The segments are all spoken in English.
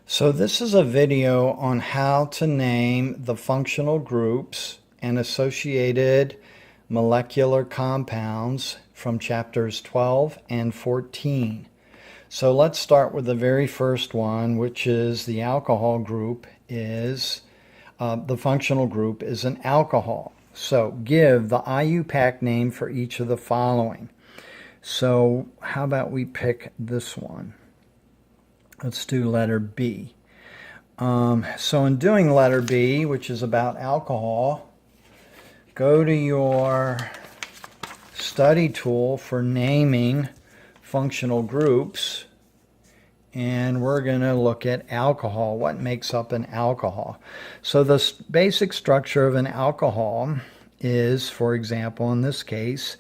So this is a video on how to name the functional groups and associated molecular compounds from chapters 12 and 14. So let's start with the very first one, which is the alcohol group the functional group is an alcohol. So give the IUPAC name for each of the following. So how about we pick this one? Let's do letter B. So in doing letter B, which is about alcohol, go to your study tool for naming functional groups, and we're going to look at alcohol. What makes up an alcohol? So the basic structure of an alcohol is, for example, in this case,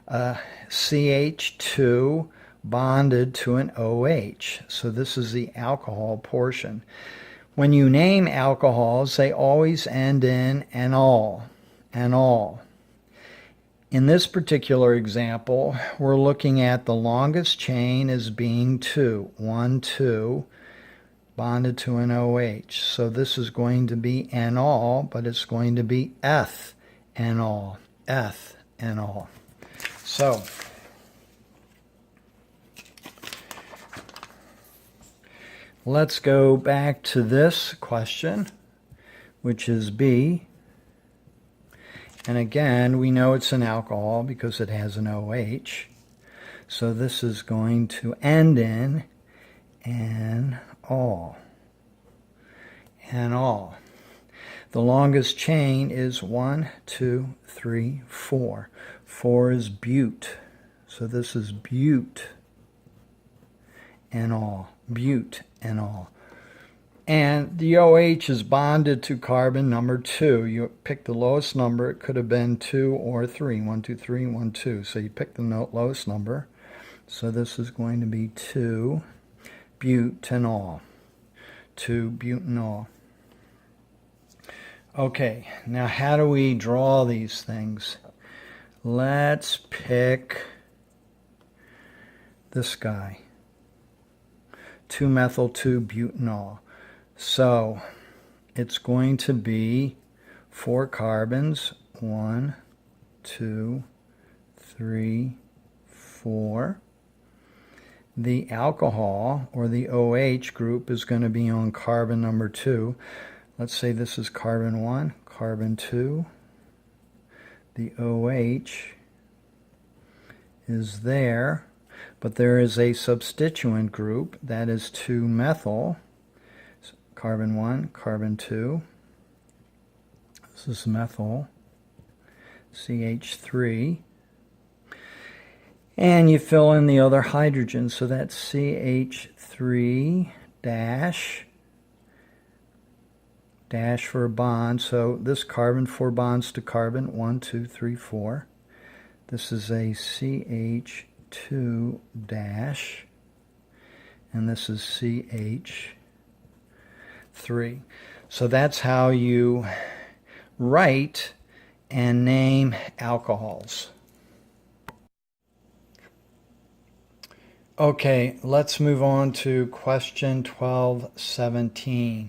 CH2 bonded to an OH. So this is the alcohol portion. When you name alcohols, they always end in anol, anol. In this particular example, we're looking at the longest chain as being 2, 1, 2, bonded to an OH. So this is going to be anol, but it's going to be ethanol, ethanol. So let's go back to this question, which is B. And again, we know it's an alcohol because it has an OH. So this is going to end in anol. Anol. The longest chain is 1, 2, 3, 4. 4 is bute. So this is bute. Anol. Bute. Anol. And the OH is bonded to carbon number 2. You pick the lowest number. It could have been 2 or 3. 1, 2, 3, 1, 2. So you pick the lowest number. So this is going to be 2-butanol. 2-butanol. Okay, now how do we draw these things? Let's pick this guy. 2-methyl-2-butanol. So it's going to be 4 carbons, 1, 2, 3, 4. The alcohol, or the OH group, is going to be on carbon number 2. Let's say this is carbon 1, carbon 2. The OH is there, but there is a substituent group that is 2-methyl. Carbon 1, carbon 2. This is methyl, CH3. And you fill in the other hydrogen, so that's CH3 dash for a bond. So this carbon, 4 bonds to carbon, 1, 2, 3, 4. This is a CH2 dash, and this is CH3. So that's how you write and name alcohols. Okay, let's move on to question 12-17.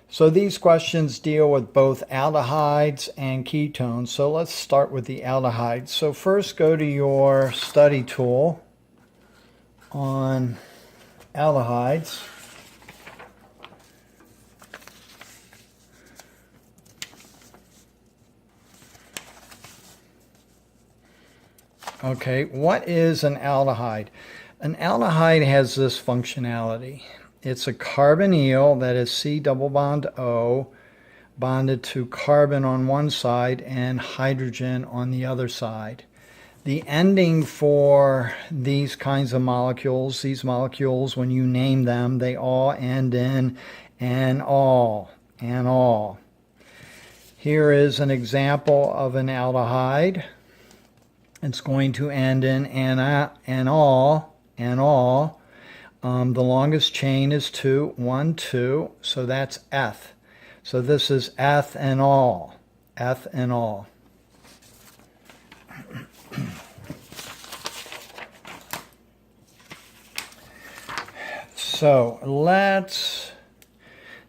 So these questions deal with both aldehydes and ketones. So let's start with the aldehydes. So first go to your study tool on aldehydes. Okay, what is an aldehyde? An aldehyde has this functionality. It's a carbonyl that is C double bond O bonded to carbon on one side and hydrogen on the other side. The ending for these kinds of molecules, when you name them, they all end in anol, anol. Here is an example of an aldehyde. It's going to end in anol, anol. The longest chain is 2, 1, 2, so that's eth. So this is ethanol, ethanol. So let's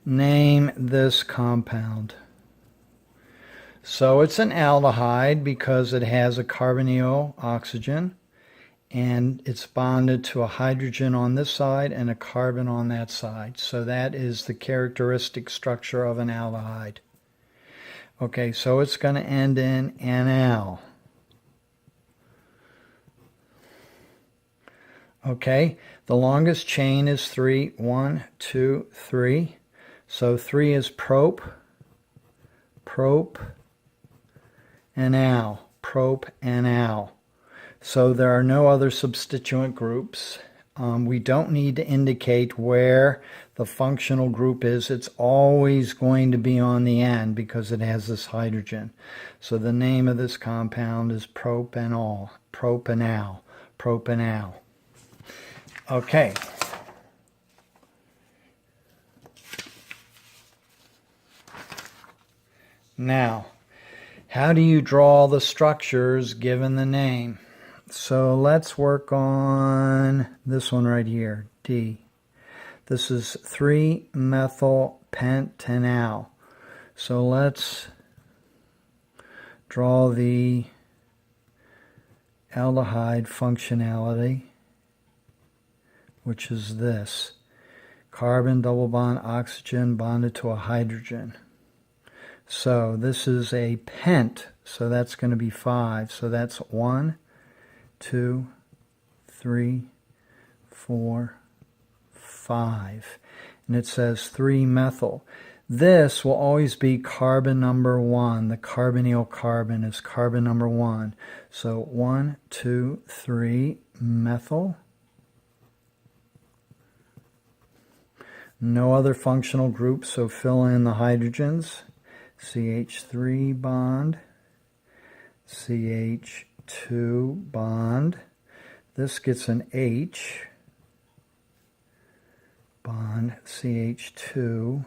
Name this compound. So it's an aldehyde because it has a carbonyl oxygen, and it's bonded to a hydrogen on this side and a carbon on that side. So that is the characteristic structure of an aldehyde. Okay, so it's going to end in NL. Okay, the longest chain is 3. 1, 2, 3. So 3 is prop, and al, prop and al. So there are no other substituent groups. We don't need to indicate where the functional group is. It's always going to be on the end because it has this hydrogen. So the name of this compound is propanol, propanal, propanal. Okay. Now, how do you draw the structures given the name? So let's work on this one right here, D. This is 3-methyl-pentanal. So let's draw the aldehyde functionality, which is this. Carbon double bond oxygen bonded to a hydrogen. So this is a pent, so that's going to be 5. So that's 1, 2, 3, 4, 5. And it says 3-methyl. This will always be carbon number 1. The carbonyl carbon is carbon number 1. So 1, 2, 3, methyl. No other functional group, so fill in the hydrogens. CH3 bond, CH2 bond. This gets an H bond, CH2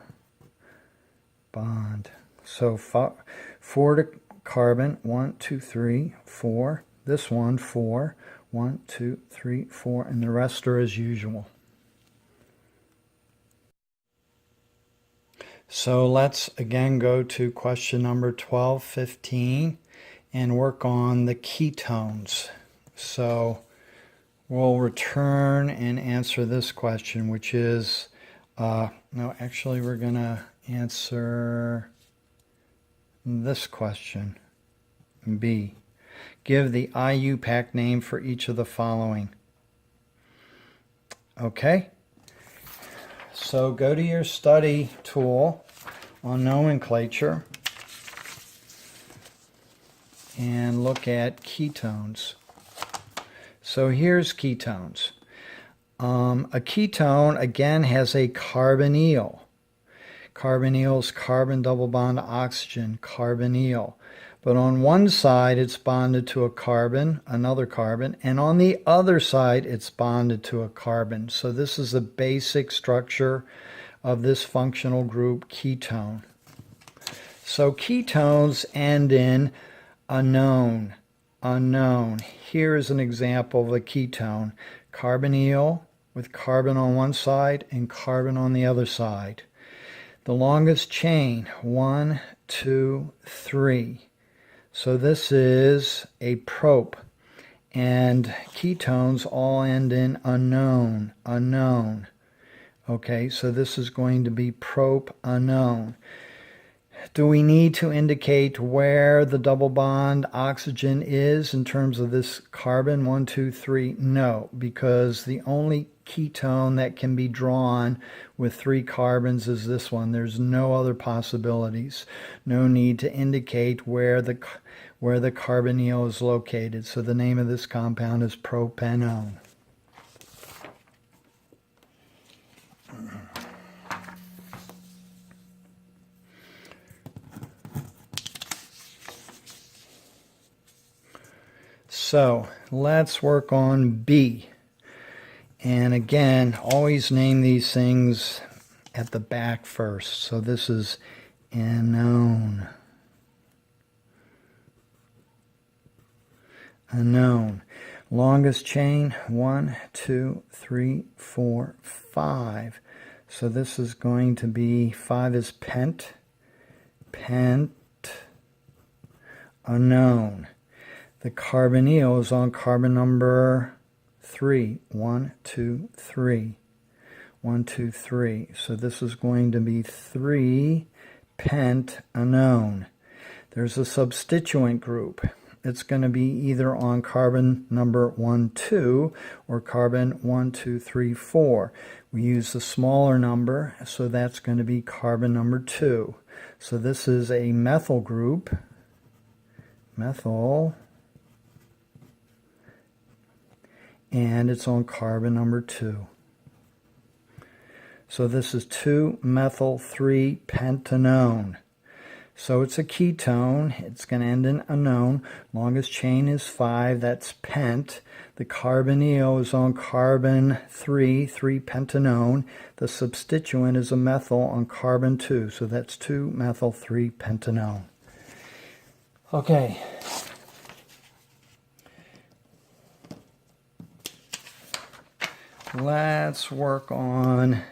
bond. So 4 to carbon, 1, 2, 3, 4. This one, 4. 1, 2, 3, 4, and the rest are as usual. So let's again go to question number 12, 15 and work on the ketones. So we'll return and answer this question, which is, no, actually we're going to answer this question, B. Give the IUPAC name for each of the following. Okay. So go to your study tool on nomenclature and look at ketones. So here's ketones. A ketone, again, has a carbonyl. Carbonyl is carbon double bond to oxygen, carbonyl. But on one side, it's bonded to a carbon, another carbon, and on the other side, it's bonded to a carbon. So this is the basic structure of this functional group, ketone. So ketones end in anone, unknown. Here is an example of a ketone. Carbonyl with carbon on one side and carbon on the other side. The longest chain, 1, 2, 3. So this is a prop, and ketones all end in unknown, unknown. Okay, so this is going to be prop unknown. Do we need to indicate where the double bond oxygen is in terms of this carbon, 1, 2, 3? No, because the only ketone that can be drawn with 3 carbons is this one. There's no other possibilities. No need to indicate where the carbonyl is located. So the name of this compound is propanone. So let's work on B. And again, always name these things at the back first. So this is anone. Anone. Longest chain, 1, 2, 3, 4, 5. So this is going to be 5 is pent, unknown. The carbonyl is on carbon number 3. 1, 2, 3. 1, 2, 3. So this is going to be 3 pent unknown. There's a substituent group. It's going to be either on carbon number 1, 2 or carbon 1, 2, 3, 4. We use the smaller number, so that's going to be carbon number 2. So this is a methyl group. Methyl. And it's on carbon number 2. So this is 2-methyl-3-pentanone. So it's a ketone. It's going to end in -one. Longest chain is 5. That's pent. The carbonyl is on carbon 3, 3-pentanone. The substituent is a methyl on carbon 2. So that's 2-methyl-3-pentanone. Okay. Let's work on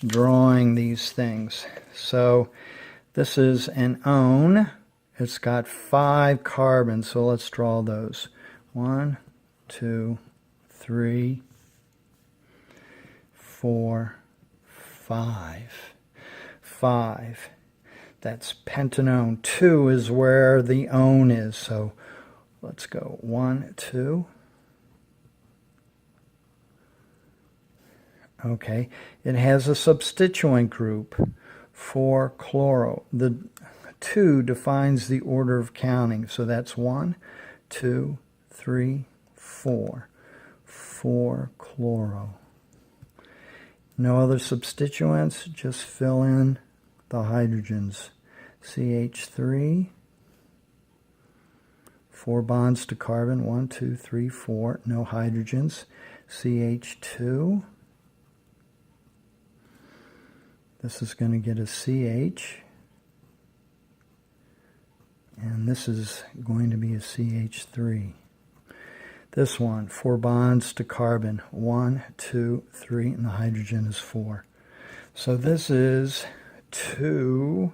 drawing these things. So this is an one. It's got 5 carbons, so let's draw those. 1, 2, 3, 4, 5. 5. That's pentanone. 2 is where the one is, so let's go 1, 2. Okay, it has a substituent group, 4-chloro. The 2 defines the order of counting, so that's 1, 2, 3, 4. 4-chloro. No other substituents, just fill in the hydrogens. CH3, 4 bonds to carbon, 1, 2, 3, 4, no hydrogens. CH2. This is going to get a CH, and this is going to be a CH3. This one, 4 bonds to carbon, 1, 2, 3, and the hydrogen is 4. So this is 2,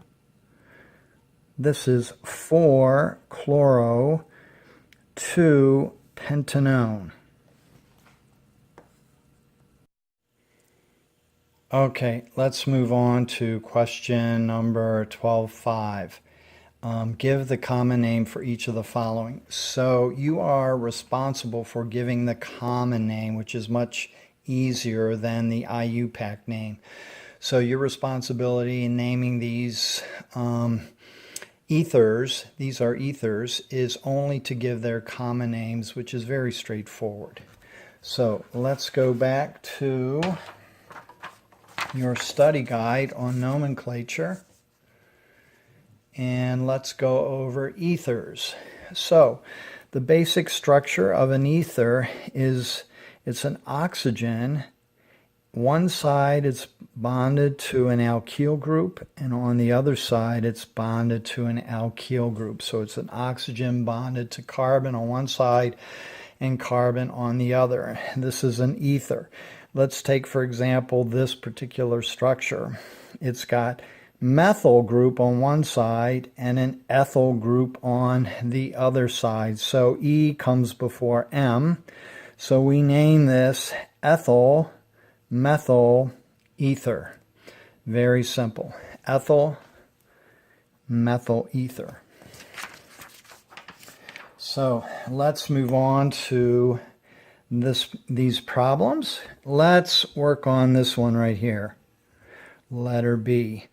this is 4-chloro, 2-pentanone. Okay, let's move on to question number 12.5. Give the common name for each of the following. So you are responsible for giving the common name, which is much easier than the IUPAC name. So your responsibility in naming these ethers, these are ethers, is only to give their common names, which is very straightforward. So let's go back to your study guide on nomenclature, and let's go over ethers. So the basic structure of an ether is it's an oxygen. One side it's bonded to an alkyl group, and on the other side it's bonded to an alkyl group. So it's an oxygen bonded to carbon on one side and carbon on the other. This is an ether. Let's take, for example, this particular structure. It's got methyl group on one side and an ethyl group on the other side. So E comes before M. So we name this ethyl methyl ether. Very simple. Ethyl methyl ether. So let's move on to these problems. Let's work on this one right here. Letter B.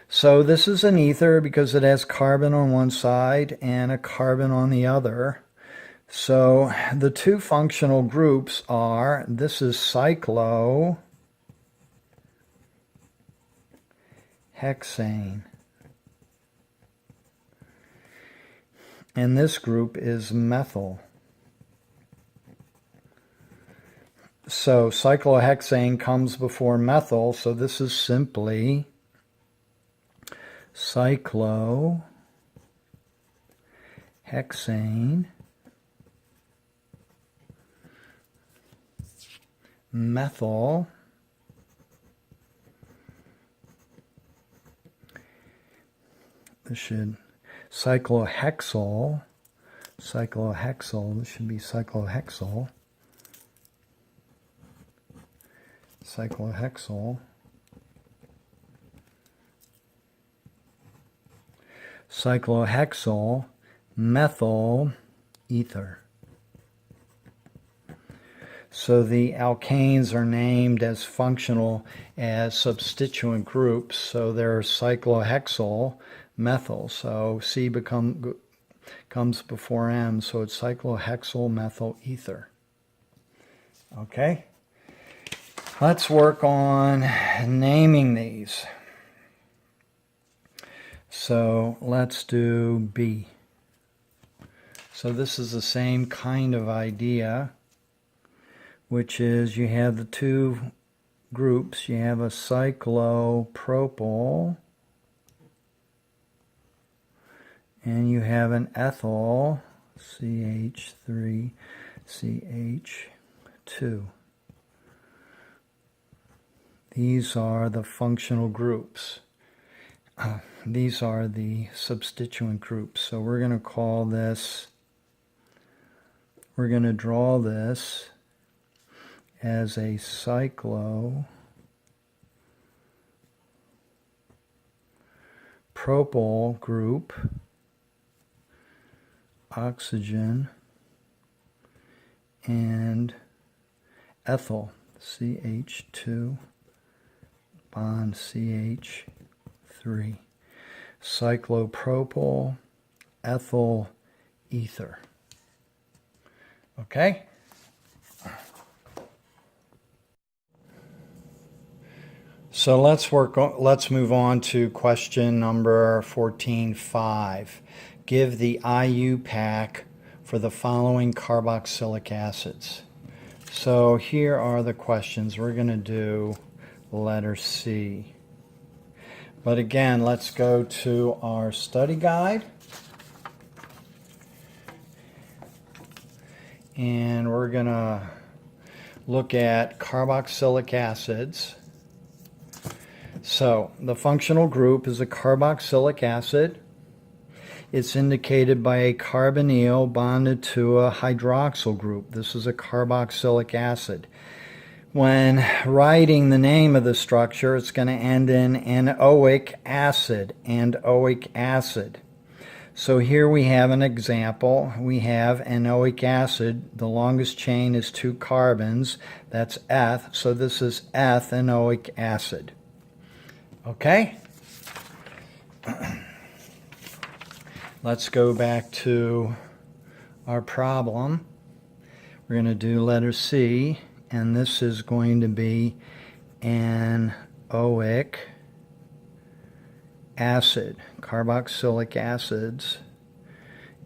So this is an ether because it has carbon on one side and a carbon on the other. So the two functional groups are, this is cyclohexane, and this group is methyl. So cyclohexane comes before methyl, so this is simply cyclohexane methyl this should, cyclohexyl, this should be cyclohexyl, cyclohexyl methyl ether. So the alkanes are named as functional as substituent groups. So they're cyclohexyl methyl. So C comes before M. So it's cyclohexyl methyl ether. Okay. Let's work on naming these. So let's do B. So this is the same kind of idea, which is you have the two groups. You have a cyclopropyl and you have an ethyl, CH3CH2. These are the functional groups. These are the substituent groups. So we're going to call this, we're going to draw this as a cyclopropyl group, oxygen, and ethyl, CH2 bond CH3. Cyclopropyl ethyl ether. Okay? So let's move on to question number 14.5. Give the IUPAC for the following carboxylic acids. So here are the questions. We're going to do letter C. But again, let's go to our study guide. And we're going to look at carboxylic acids. So the functional group is a carboxylic acid. It's indicated by a carbonyl bonded to a hydroxyl group. This is a carboxylic acid. When writing the name of the structure, it's going to end in anoic acid, So here we have an example. We have anoic acid. The longest chain is 2 carbons. That's eth. So this is ethanoic acid. Okay? Let's go back to our problem. We're going to do letter C, and this is going to be anoic acid, carboxylic acids,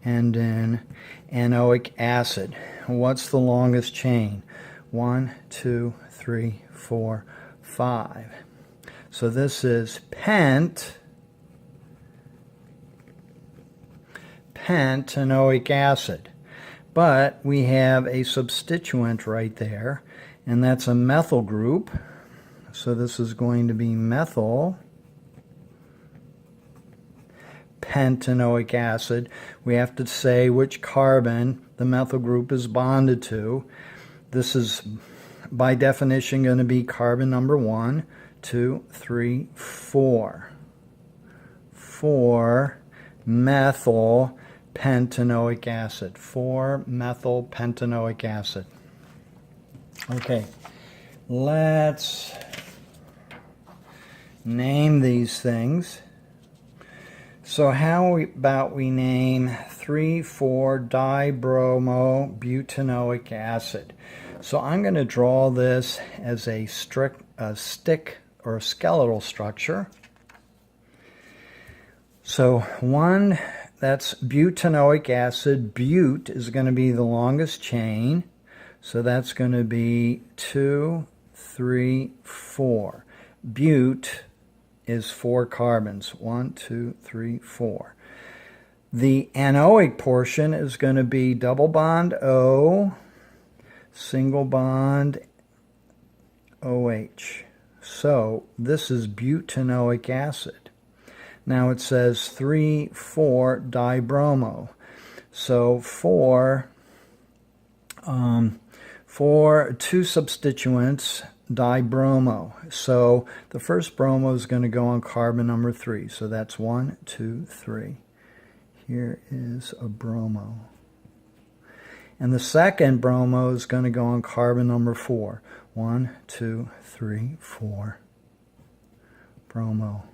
and then anoic acid. What's the longest chain? 1, 2, 3, 4, 5. So this is pentanoic acid. But we have a substituent right there, and that's a methyl group. So this is going to be methyl pentanoic acid. We have to say which carbon the methyl group is bonded to. This is by definition going to be carbon number 1, 2, 3, 4. 4 methyl pentanoic acid. 4 methyl pentanoic acid. Okay, let's name these things. So how about we name 3,4-dibromobutanoic acid. So I'm going to draw this as a stick or a skeletal structure. So one, that's butanoic acid. But is going to be the longest chain. So that's going to be 2, 3, 4. But is 4 carbons. 1, 2, 3, 4. The anoic portion is going to be double bond O, single bond OH. So this is butanoic acid. Now it says 3,4-dibromo. So for two substituents, dibromo. So the first bromo is going to go on carbon number 3. So that's 1, 2, 3. Here is a bromo. And the second bromo is going to go on carbon number 4. 1, 2, 3, 4. Bromo.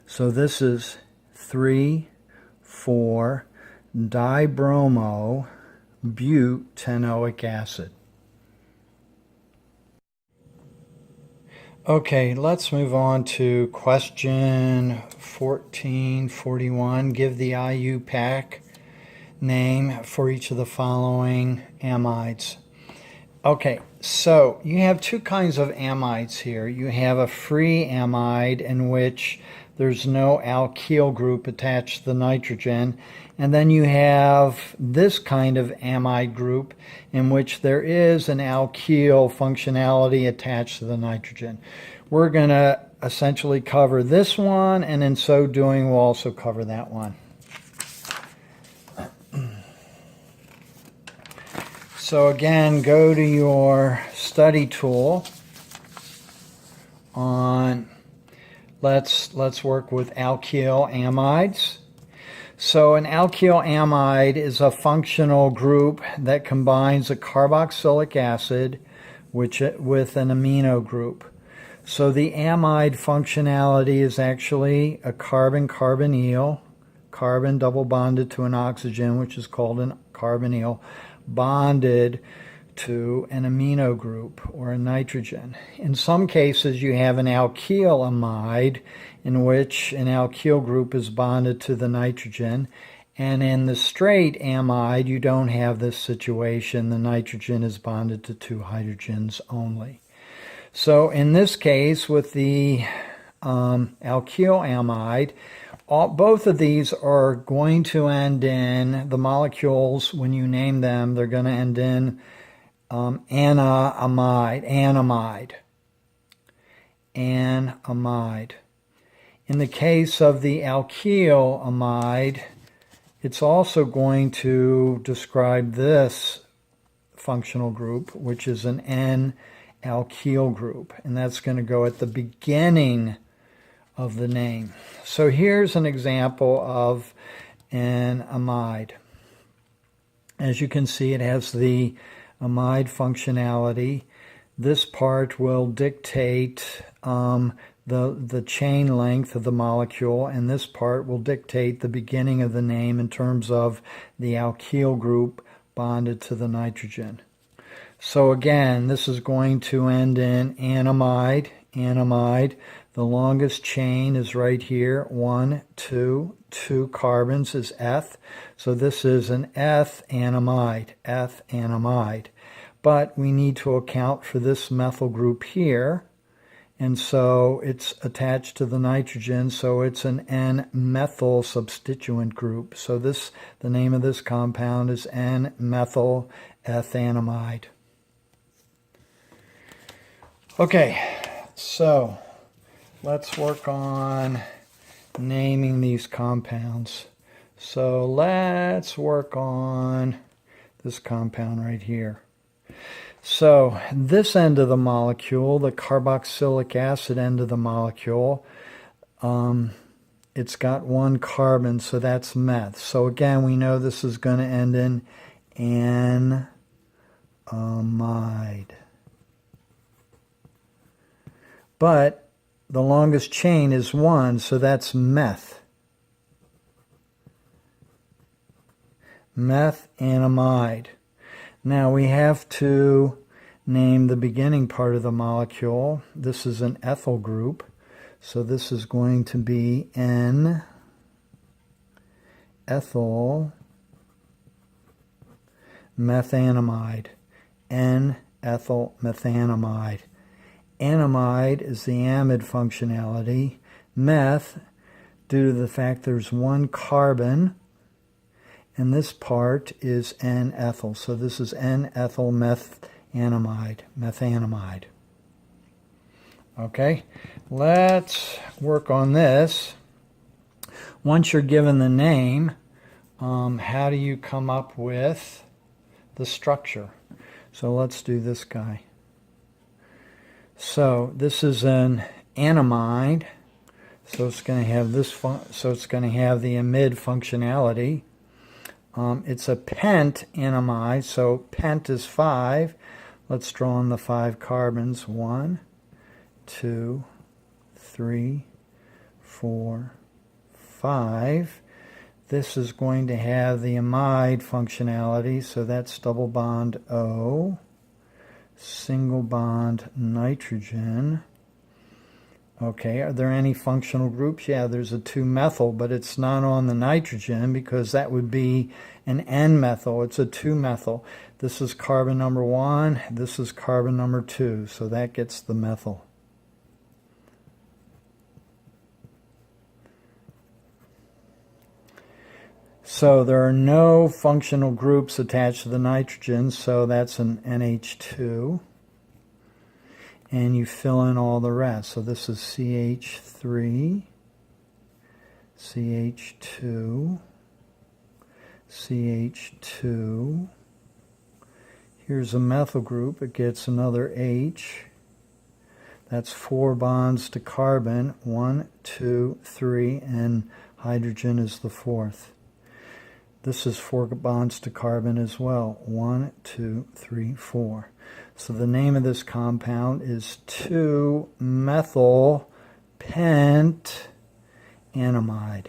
So this is 3,4-dibromo butanoic acid. Okay, let's move on to question 1441. Give the IUPAC name for each of the following amides. Okay, so you have two kinds of amides here. You have a free amide in which there's no alkyl group attached to the nitrogen, and then you have this kind of amide group in which there is an alkyl functionality attached to the nitrogen. We're going to essentially cover this one, and in so doing we'll also cover that one. So again, go to your study tool on, let's work with alkyl amides. So an alkyl amide is a functional group that combines a carboxylic acid with an amino group. So the amide functionality is actually a carbon-carbonyl, carbon double bonded to an oxygen, which is called a carbonyl, bonded to an amino group or a nitrogen. In some cases you have an alkyl amide in which an alkyl group is bonded to the nitrogen, and in the straight amide you don't have this situation. The nitrogen is bonded to 2 hydrogens only. So in this case with the alkyl amide, both of these are going to end in, the molecules, when you name them, they're going to end in anamide. In the case of the alkyl amide, it's also going to describe this functional group, which is an N-alkyl group, and that's going to go at the beginning of the name. So here's an example of an amide. As you can see, it has the amide functionality. This part will dictate the chain length of the molecule, and this part will dictate the beginning of the name in terms of the alkyl group bonded to the nitrogen. So again, this is going to end in anamide. The longest chain is right here, 1, 2, 2 carbons is eth. So this is an ethanamide. But we need to account for this methyl group here, and so it's attached to the nitrogen, so it's an N-methyl substituent group. So the name of this compound is N-methyl ethanamide. Okay, so let's work on naming these compounds. So let's work on this compound right here. So this end of the molecule, the carboxylic acid end of the molecule, it's got 1 carbon, so that's meth. So again, we know this is going to end in amide. But the longest chain is 1, so that's meth. Methanamide. Now we have to name the beginning part of the molecule. This is an ethyl group, so this is going to be N-ethyl methanamide. N-ethyl methanamide. Anamide is the amide functionality. Meth, due to the fact there's 1 carbon, and this part is N-ethyl. So this is N-ethyl methanamide. Okay, let's work on this. Once you're given the name, how do you come up with the structure? So let's do this guy. So this is an anamide. So it's going to have this. So it's going to have the amide functionality. It's a pent anamide. So pent is 5. Let's draw on the 5 carbons. 1, 2, 3, 4, 5. This is going to have the amide functionality, so that's double bond O, single bond nitrogen. Okay, are there any functional groups? Yeah, there's a 2-methyl, but it's not on the nitrogen because that would be an N-methyl. It's a 2-methyl. This is carbon number 1, this is carbon number 2, so that gets the methyl. So there are no functional groups attached to the nitrogen, so that's an NH2. And you fill in all the rest. So this is CH3, CH2, CH2. Here's a methyl group. It gets another H. That's 4 bonds to carbon. 1, 2, 3, and hydrogen is the 4th. This is 4 bonds to carbon as well. 1, 2, 3, 4. So the name of this compound is 2-methyl pentanamide.